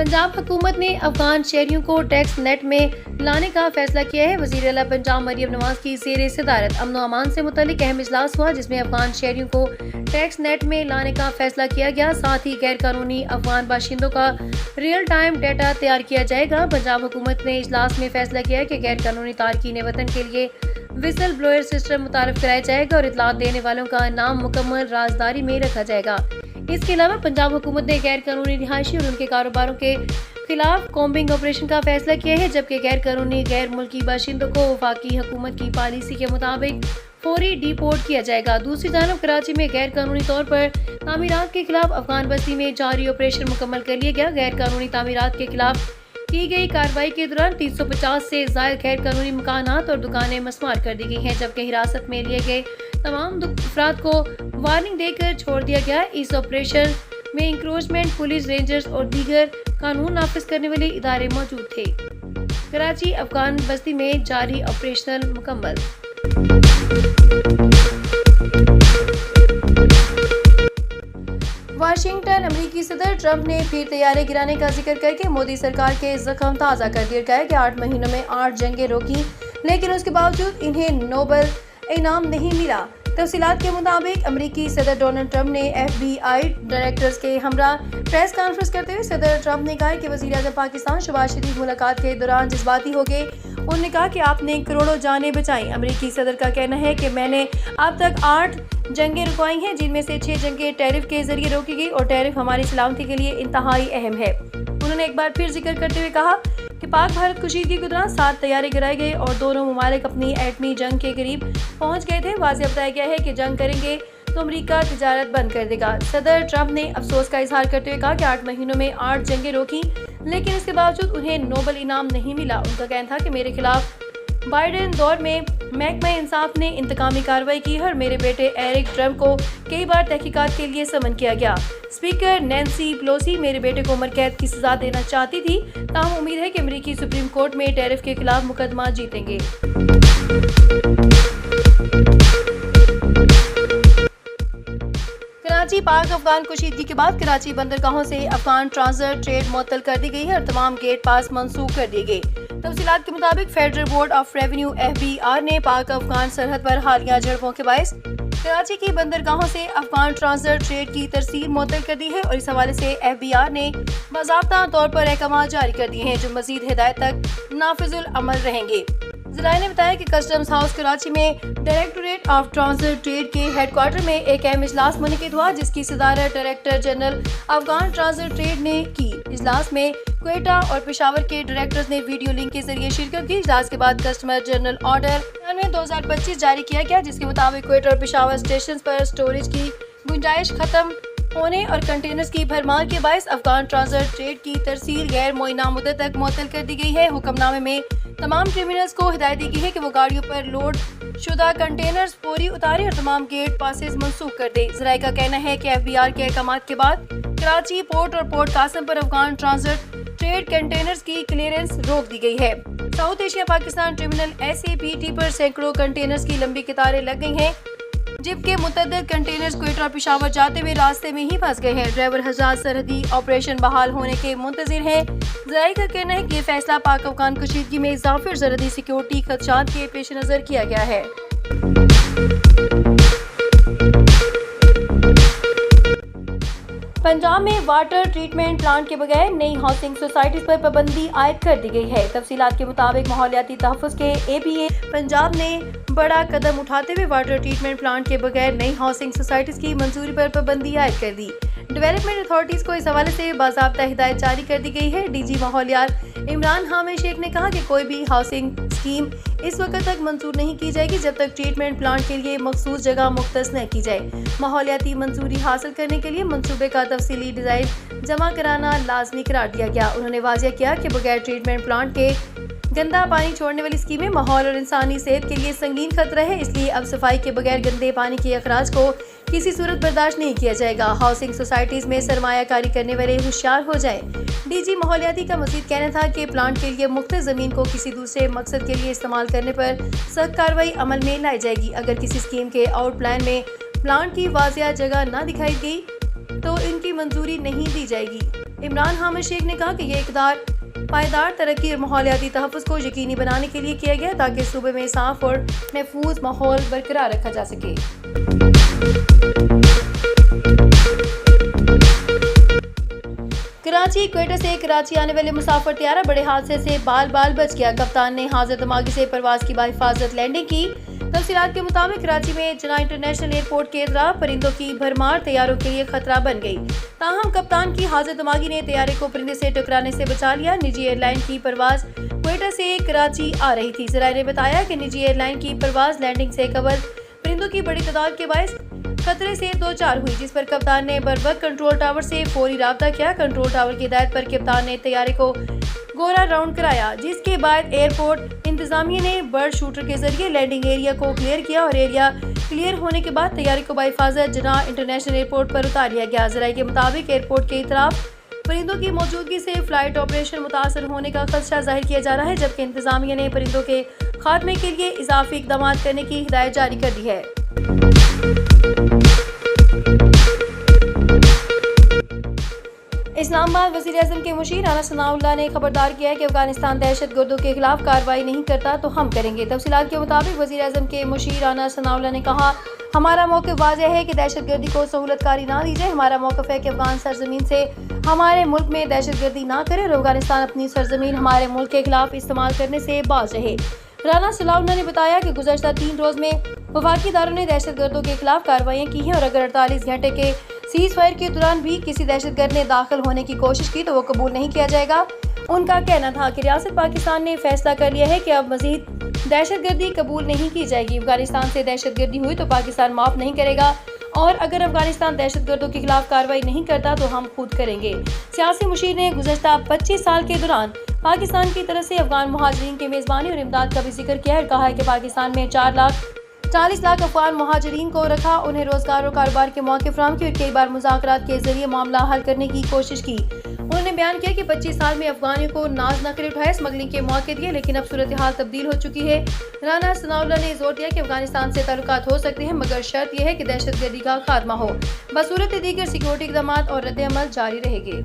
पंजाब हुकूमत ने अफगान शहरियों को टैक्स नेट में लाने का फैसला किया है। वज़ीर आला पंजाब मरियम नवाज की ज़ेर सदारत अमन व अमान से मुतल्लिक अहम इजलास हुआ, जिसमें अफगान शहरियों को टैक्स नेट में लाने का फैसला किया गया। साथ ही गैर कानूनी अफगान बाशिंदों का रियल टाइम डाटा तैयार किया जाएगा। पंजाब हुकूमत ने इजलास में फैसला किया है कि गैर कानूनी तारकीन वतन के लिए विसल ब्लोअर सिस्टम मुतारिफ कराया जाएगा और इतलात देने वालों का नाम मुकम्मल राजदारी में रखा जाएगा। इसके अलावा पंजाब हुकूमत ने गैर कानूनी रिहायशी और उनके कारोबारों के खिलाफ कॉम्बिंग ऑपरेशन का फैसला किया है, जबकि गैर कानूनी गैर मुल्की बाशिंदों को वफाकी हुकूमत की पॉलिसी के मुताबिक फौरी डिपोर्ट किया जाएगा। दूसरी जानब कराची में गैर कानूनी तौर पर तामीरात के खिलाफ अफगान बस्ती में जारी ऑपरेशन मुकम्मल कर लिया गया। गैर कानूनी तामीरात के खिलाफ की गई कार्रवाई के दौरान 350 से ज़ायद गैर कानूनी मकानात और दुकानें मस्मार कर दी गई हैं, जबकि हिरासत में लिए गए तमाम अफराद को वार्निंग देकर छोड़ दिया गया। इस ऑपरेशन में इंक्रोचमेंट, पुलिस, रेंजर्स और दीगर कानून नाफिज करने वाले इदारे मौजूद थे। कराची अफगान बस्ती में जारी ऑपरेशन मुकम्मल। वाशिंगटन अमेरिकी सदर ट्रंप ने फिर तैयारी गिराने का जिक्र करके मोदी सरकार के जख्म ताज़ा कर दिया। कहा कि 8 महीनों में 8 जंगें रोकी, लेकिन उसके बावजूद इन्हें नोबेल इनाम नहीं मिला। तफसीलात के मुताबिक अमेरिकी सदर डोनाल्ड ट्रंप ने FBI डायरेक्टर्स के हमरा प्रेस कॉन्फ्रेंस करते हुए सदर ट्रंप ने कहा कि वज़ीर आज़म पाकिस्तान शहबाज शरीफ मुलाकात के दौरान जज्बाती हो गए। उन्होंने कहा कि आपने करोड़ों जानें बचाई। अमेरिकी सदर का कहना है कि मैंने अब तक 8 जंगें रुकवाई हैं, जिनमें से 6 जंगें टैरिफ के जरिए रोकी गई और टैरिफ हमारी सलामती के लिए इंतहाई अहम है। उन्होंने एक बार फिर जिक्र करते हुए कहा कि पाक भारत कशीदगी के दौरान 7 तैयारी कराई गई और दोनों ममालिक अपनी एटमी जंग के करीब पहुंच गए थे। वाज़ेह बताया गया है कि जंग करेंगे तो अमेरिका तिजारत बंद कर देगा। सदर ट्रंप ने अफसोस का इजहार करते हुए कहा कि 8 महीनों में 8 जंगें रोकी, लेकिन इसके बावजूद उन्हें नोबेल इनाम नहीं मिला। उनका कहना था कि मेरे खिलाफ बाइडेन दौर में महकमा इंसाफ ने इंतकामी कार्रवाई की है और मेरे बेटे एरिक ट्रंप को कई बार तहकीकात के लिए समन किया गया। स्पीकर नैंसी पेलोसी मेरे बेटे को उम्र कैद की सजा देना चाहती थी, ताहम उम्मीद है कि अमेरिकी सुप्रीम कोर्ट में टैरिफ के खिलाफ मुकदमा जीतेंगे। कराची पाक अफगान कशीदगी के बाद कराची बंदरगाहों से अफगान ट्रांजिट ट्रेड मुअत्तल कर दी गई है और तमाम गेट पास मनसूख कर दिए गए। तफसीलात के मुताबिक federal board of revenue FBR ने पाक अफगान सरहद पर हालिया झड़पों के बायस कराची की बंदरगाहों से अफगान ट्रांजिट ट्रेड की तरसील मुअत्तल कर दी है और इस हवाले से FBR ने बाज़ाब्ता तौर पर अहकाम जारी कर दिए हैं, जो मजीद हिदायत तक नाफिजुल अमल रहेंगे। ज़राए ने बताया कि कस्टम्स हाउस कराची में डायरेक्टोरेट ऑफ ट्रांजिट ट्रेड के हेडक्वार्टर में एक अहम इजलास मुनक़िद हुआ, जिसकी सदारत director general Afghan transit trade ने की। इजलास में क्वेटा और पेशावर के डायरेक्टर्स ने वीडियो लिंक के जरिए शिरकत की। इजलास के बाद कस्टमर जनरल ऑर्डर 2025 जारी किया गया, जिसके मुताबिक क्वेटा और पेशावर स्टेशन पर स्टोरेज की गुंजाइश खत्म होने और कंटेनर्स की भरमार के बायस अफगान ट्रांजिट ट्रेड की तरसील गैर मुअय्यना मुद्दत तक मुअत्तल कर दी गई है। हुक्मनामे में तमाम टर्मिनल्स को हिदायत दी गई है कि वो गाड़ियों पर लोड शुदा कंटेनर्स फौरी उतारे और तमाम गेट पासेस मनसूख कर दे। ज़राए का कहना है कि FBR के अहकाम के बाद कराची पोर्ट और पोर्ट कासिम पर अफगान ट्रांजिट ट्रेड कंटेनर्स की क्लियरेंस रोक दी गई है। South Asia Pakistan terminal SAPT पर सैकड़ों कंटेनर्स की लंबी कतारें लग गई हैं, जबकि मुतअद्दिद कंटेनर्स क्वेटा और पेशावर जाते हुए रास्ते में ही फंस गए हैं। ड्राइवर हज़ार सरहदी ऑपरेशन बहाल होने के मुंतज़िर हैं। ज़राए का कहना है कि ये फैसला पाक अफगान कशीदगी में इजाफे और सरहदी सिक्योरिटी खदशात के पेश नज़र किया गया है। पंजाब में वाटर ट्रीटमेंट प्लांट के बगैर नई हाउसिंग सोसाइटीज पर पाबंदी आयद कर दी गई है। तफसीलात के मुताबिक माहौलियाती तहफ़्फ़ुज़ के APA पंजाब ने बड़ा कदम उठाते हुए वाटर ट्रीटमेंट प्लांट के बगैर नई हाउसिंग सोसाइटीज की मंजूरी पर पाबंदी आयद कर दी। डेवलपमेंट अथॉरिटीज़ को इस हवाले से बाज़ाब्ता हिदायत जारी कर दी गई है। DG माहौलियात इमरान हामिद शेख ने कहा कि कोई भी हाउसिंग स्कीम इस वक्त तक मंजूर नहीं की जाएगी जब तक ट्रीटमेंट प्लांट के लिए मखसूस जगह मुख्तस न की जाए। माहौलियाती मंजूरी हासिल करने के लिए मंसूबे का तफसीली डिज़ाइन जमा कराना लाजमी करार दिया गया। उन्होंने वाज़ेह किया कि बगैर ट्रीटमेंट प्लांट के गंदा पानी छोड़ने वाली स्कीमें माहौल और इंसानी सेहत के लिए संगीन खतरा है, इसलिए अब सफाई के बगैर गंदे पानी के अखराज को किसी सूरत बर्दाश्त नहीं किया जाएगा। हाउसिंग सोसाइटीज में सरमायाकारी करने वाले होशियार हो जाएं। DG माहौलियाती का मज़ीद कहना था कि प्लांट के लिए मुख्तलिफ ज़मीन को किसी दूसरे मकसद के लिए इस्तेमाल करने पर सख्त कार्रवाई अमल में लाई जाएगी। अगर किसी स्कीम के आउट प्लान में प्लांट की वाज़िया जगह न दिखाई गई तो इनकी मंजूरी नहीं दी जाएगी। عمران حامد شیخ نے کہا کہ یہ اقدار پائیدار ترقی اور ماحولیاتی تحفظ کو یقینی بنانے کے لیے کیا گیا تاکہ صوبے میں صاف اور محفوظ ماحول برقرار رکھا جا سکے۔ کراچی کوئٹہ سے کراچی آنے والے مسافر طیارہ بڑے حادثے سے بال بچ گیا۔ کپتان نے حاضر دماغی سے پرواز کی بحفاظت لینڈنگ کی۔ تفصیلات کے مطابق کراچی میں جناح انٹرنیشنل ایئرپورٹ کے اطراف پرندوں کی بھرمار طیاروں کے لیے خطرہ بن گئی، تاہم کپتان کی حاضر دماغی نے طیارے کو پرندے سے ٹکرانے سے بچا لیا۔ نجی ایئر لائن کی پرواز کوئٹہ سے کراچی آ رہی تھی۔ ذرائع نے بتایا کہ نجی ایئر لائن کی پرواز لینڈنگ سے قبل پرندوں کی بڑی تعداد کے باعث خطرے سے دوچار ہوئی، جس پر کپتان نے بروقت کنٹرول ٹاور سے فوری رابطہ کیا۔ کنٹرول ٹاور کی ہدایت پر کپتان نے طیارے کو گورا راؤنڈ کرایا، جس کے بعد ایئرپورٹ انتظامیہ نے برڈ شوٹر کے ذریعے لینڈنگ ایریا کو کلیئر کیا اور ایریا کلیئر ہونے کے بعد طیارے کو بحفاظت جناح انٹرنیشنل ایئرپورٹ پر اتار لیا گیا۔ ذرائع کے مطابق ایئرپورٹ کے اطراف پرندوں کی موجودگی سے فلائٹ آپریشن متاثر ہونے کا خدشہ ظاہر کیا جا رہا ہے، جبکہ انتظامیہ نے پرندوں کے خاتمے کے لیے اضافی اقدامات کرنے کی ہدایت جاری کر دی ہے۔ اسلام آباد وزیر اعظم کے مشیر رانا ثناء اللہ نے خبردار کیا ہے کہ افغانستان دہشت گردوں کے خلاف کارروائی نہیں کرتا تو ہم کریں گے۔ تفصیلات کے مطابق وزیر اعظم کے مشیر رانا ثناء اللہ نے کہا، ہمارا موقف واضح ہے کہ دہشت گردی کو سہولت کاری نہ دی جائے۔ ہمارا موقف ہے کہ افغان سرزمین سے ہمارے ملک میں دہشت گردی نہ کرے اور افغانستان اپنی سرزمین ہمارے ملک کے خلاف استعمال کرنے سے باز رہے۔ رانا ثناء اللہ نے بتایا کہ گزشتہ 3 روز میں وفاقی اداروں نے دہشت گردوں کے خلاف کارروائیاں کی ہیں اور اگر 48 گھنٹے کے سیز فائر کے دوران بھی کسی دہشت گرد نے داخل ہونے کی کوشش کی تو وہ قبول نہیں کیا جائے گا۔ ان کا کہنا تھا کہ ریاست پاکستان نے فیصلہ کر لیا ہے کہ اب مزید دہشت گردی قبول نہیں کی جائے گی۔ افغانستان سے دہشت گردی ہوئی تو پاکستان معاف نہیں کرے گا اور اگر افغانستان دہشت گردوں کے خلاف کارروائی نہیں کرتا تو ہم خود کریں گے۔ سیاسی مشیر نے گزشتہ 25 سال کے دوران پاکستان کی طرف سے افغان مہاجرین کی میزبانی اور امداد کا بھی ذکر کیا ہے اور کہا ہے کہ پاکستان میں 40 لاکھ افغان مہاجرین کو رکھا، انہیں روزگار اور کاروبار کے مواقع فراہم کیے اور کئی بار مذاکرات کے ذریعے معاملہ حل کرنے کی کوشش کی۔ انہوں نے بیان کیا کہ 25 سال میں افغانیوں کو ناز نخرے اٹھائے، اسمگلنگ کے مواقع دیے، لیکن اب صورتحال تبدیل ہو چکی ہے۔ رانا ثناء اللہ نے زور دیا کہ افغانستان سے تعلقات ہو سکتے ہیں مگر شرط یہ ہے کہ دہشت گردی کا خاتمہ ہو، بصورت دیگر سیکورٹی اقدامات اور رد عمل جاری رہے گے۔